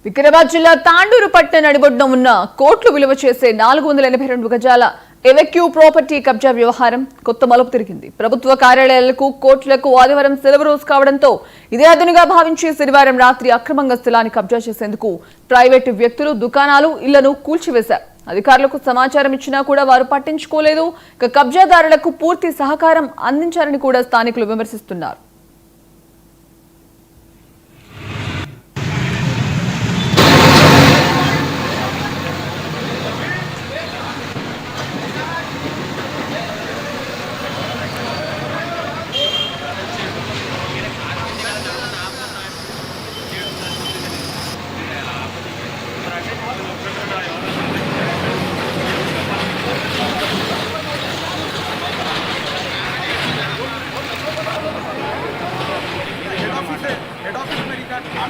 వికారాబాద్ జిల్లా తాండూరు పట్టణ నడిబొడ్డున ఉన్న కోట్లు విలువ చేసే 482 గజాల ఎవెక్యూ ప్రాపర్టీ కబ్జా వ్యవహారం కొత్త మలుపు తిరిగింది. ప్రభుత్వ కార్యాలయాలకు కోర్టులకు ఆదివారం సెలవు రోజు కావడంతో ఇదే అదునుగా భావించి శనివారం రాత్రి అక్రమంగా స్థలాన్ని కబ్జా చేసేందుకు ప్రైవేటు వ్యక్తులు దుకాణాలు ఇళ్లను కూల్చివేశారు. అధికారులకు సమాచారం ఇచ్చినా కూడా వారు పట్టించుకోలేదు. కబ్జాదారులకు పూర్తి సహకారం అందించారని కూడా స్థానికులు విమర్శిస్తున్నారు.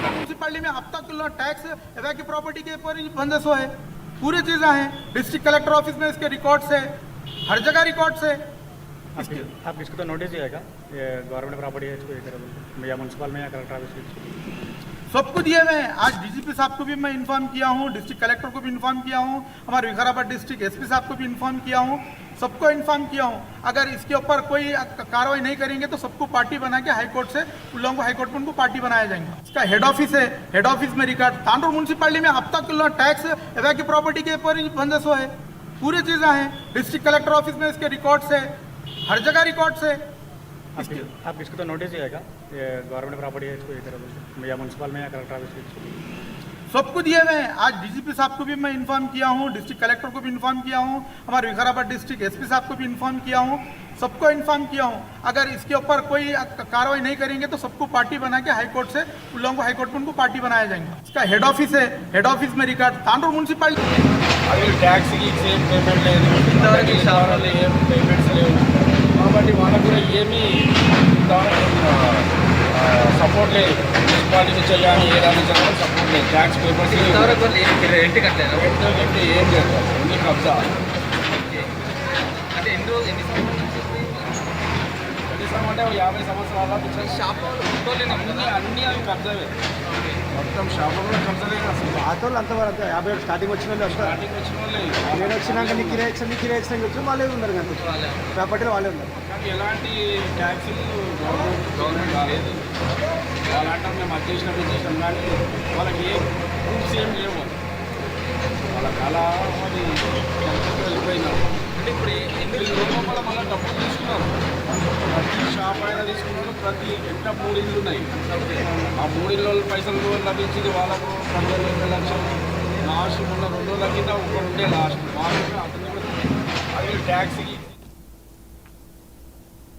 म्यूनसिपालिटी में अब तक टैक्स एवैक्यू प्रॉपर्टी के ऊपर बंदशो है, पूरी चीज़ें हैं। डिस्ट्रिक्ट कलेक्टर ऑफिस में इसके रिकॉर्ड्स है, हर जगह रिकॉर्ड्स है। आप इसको तो नोटिस दिएगा ये गवर्नमेंट प्रॉपर्टी है, इसको या म्यूनसिपल में या कलेक्टर ऑफिस सबको दिए हुए हैं। आज डीजीपी साहब को भी मैं इन्फॉर्म किया हूँ, डिस्ट्रिक्ट कलेक्टर को भी इन्फॉर्म किया हूँ, हमारे विकाराबाद डिस्ट्रिक्ट एसपी साहब को भी इन्फॉर्म किया हूँ, सबको इन्फॉर्म किया हूँ। अगर इसके ऊपर कोई कार्रवाई नहीं करेंगे तो सबको पार्टी बना के हाईकोर्ट से उन लोगों को हाईकोर्ट में उनको पार्टी बनाया जाएगा। इसका हेड ऑफिस है, हेड ऑफिस में रिकॉर्ड तांडूर म्यूनसिपालिटी में अब तक टैक्स एवैक्यू प्रॉपर्टी के ऊपर बंदशो है, पूरी चीज़ें हैं। डिस्ट्रिक्ट कलेक्टर ऑफिस में इसके रिकॉर्ड्स है, हर जगह रिकॉर्ड्स है। आप इसको तो नोटिस दिएगा ये गवर्नमेंट प्रॉपर्टी है, इसको या म्यूनसिपल में या कलेक्टर ऑफिस सबको दिए हुए हैं। आज डीजीपी साहब को भी मैं इन्फॉर्म किया हूँ, डिस्ट्रिक्ट कलेक्टर को भी इन्फॉर्म किया हूँ, हमारे विकाराबाद डिस्ट्रिक्ट एसपी साहब को भी इन्फॉर्म किया हूँ, सबको इन्फॉर्म किया हूँ। अगर इसके ऊपर कोई कार्रवाई नहीं करेंगे तो सबको पार्टी बना के हाईकोर्ट से उन लोगों को हाईकोर्ट में उनको पार्टी बनाया जाएगा। इसका हेड ऑफिस है, हेड ऑफिस में रिकॉर्ड तांडूर म्यूनसिपालिटी टैक्स की सेम पेमेंट पेमेंट्स लेవు కాబట్టి వాళ్ళకు కూడా ఏమీ సపోర్ట్ లేదు. మున్సిపాలిటీ నుంచి కానీ ఏ రాజు సపోర్ట్ లేదు. ట్యాక్స్ పేపర్స్ రెంట్ కట్టలేదు, ఏం లేదు, ఓన్లీ కబ్జా. అంటే ఎన్ని అంటే 50 సంవత్సరాల షాప్ అన్నీ అవి కబ్జావే. మొత్తం షాపులో కబ్జాలే. అసలు పాతోళ్ళు అంతవరకు 50 స్టార్టింగ్ వచ్చిన వాళ్ళు స్టార్టింగ్ వచ్చిన వాళ్ళే నేను వచ్చినాక నీ కిరాయి వచ్చి వాళ్ళే ఉన్నారు కానీ ప్రాపర్టీలో వాళ్ళే ఉన్నారు. కానీ ఎలాంటి ట్యాక్సీలు గవర్నమెంట్ రాలేదు. వాళ్ళంటే మేము అది చేసినాం కానీ వాళ్ళకి ఏ ప్రూఫ్స్ ఏం లేవు. వాళ్ళ కళ అది వెళ్ళిపోయినారు. అంటే ఇప్పుడు ఎన్ని లోపల మళ్ళీ డబ్బులు తీసుకున్నారు. ప్రతి షాప్ అయినా తీసుకున్నారు. ప్రతి ఎంత 3 ఇళ్ళు ఉన్నాయి. ఆ 3 ఇళ్ళ పైసలు లభించింది వాళ్ళకు 15-20 లక్షలు. లాస్ట్ మొన్న 2 రోజుల కింద 1 ఉండే లాస్ట్ వాళ్ళకి అతను ట్యాక్సీకి